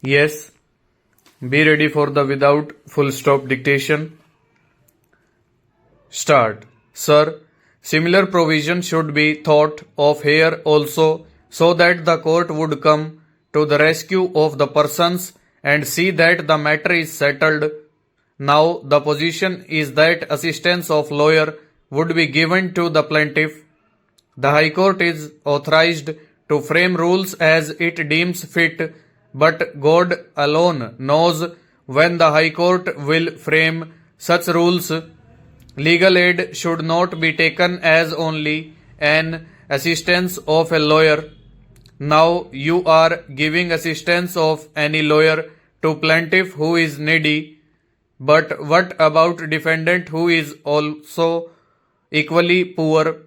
Yes. Be ready for the without full stop dictation. Start. Sir, similar provision should be thought of here also, so that the court would come to the rescue of the persons and see that the matter is settled. Now the position is that assistance of lawyer would be given to the plaintiff. The High Court is authorized to frame rules as it deems fit, but God alone knows when the High Court will frame such rules. Legal aid should not be taken as only an assistance of a lawyer. Now you are giving assistance of any lawyer to plaintiff who is needy, but what about defendant who is also equally poor?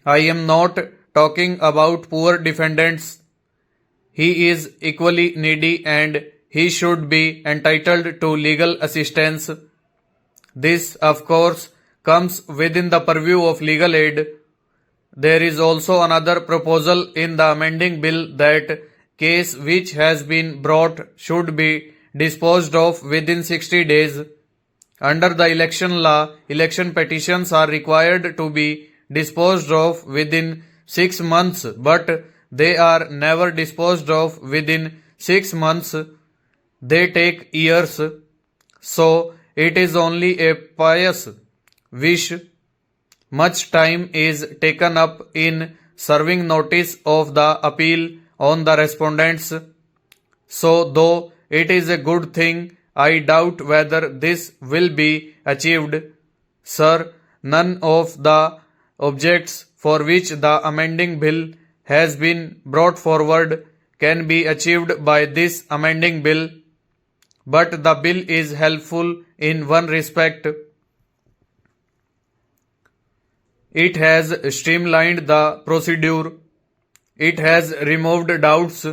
I am not talking about poor defendants. He is equally needy and he should be entitled to legal assistance. This, of course, comes within the purview of legal aid. There is also another proposal in the amending bill that case which has been brought should be disposed of within 60 days. Under the election law, election petitions are required to be disposed of within 6 months, but they are never disposed of within 6 months. They take years. So it is only a pious wish. Much time is taken up in serving notice of the appeal on the respondents. So though it is a good thing, I doubt whether this will be achieved. Sir, none of the objects for which the amending bill has been brought forward can be achieved by this amending bill, but the bill is helpful in one respect. It has streamlined the procedure. It has removed doubts.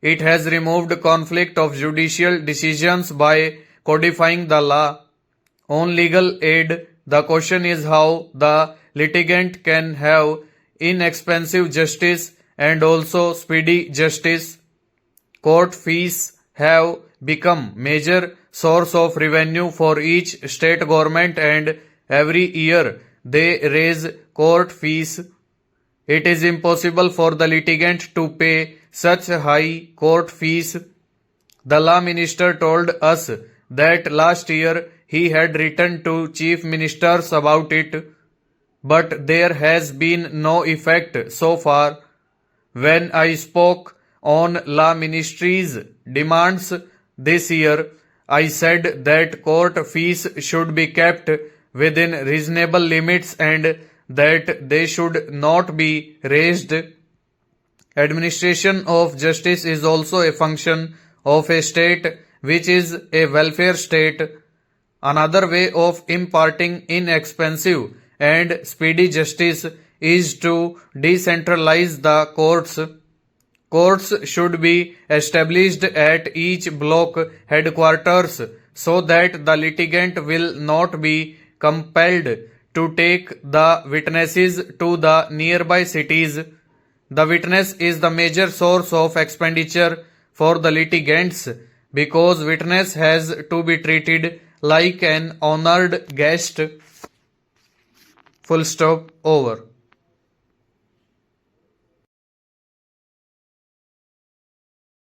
It has removed conflict of judicial decisions by codifying the law. On legal aid, the question is how the litigant can have inexpensive justice and also speedy justice. Court fees have become major source of revenue for each state government, and every year they raise court fees. It is impossible for the litigant to pay such high court fees. The law minister told us that last year he had written to chief ministers about it, but there has been no effect so far. When I spoke on law ministry's demands this year, I said that court fees should be kept within reasonable limits and that they should not be raised. Administration of justice is also a function of a state which is a welfare state. Another way of imparting inexpensive and speedy justice is to decentralize the courts. Courts should be established at each block headquarters so that the litigant will not be compelled to take the witnesses to the nearby cities. The witness is the major source of expenditure for the litigants because witness has to be treated like an honored guest. Full stop. Over.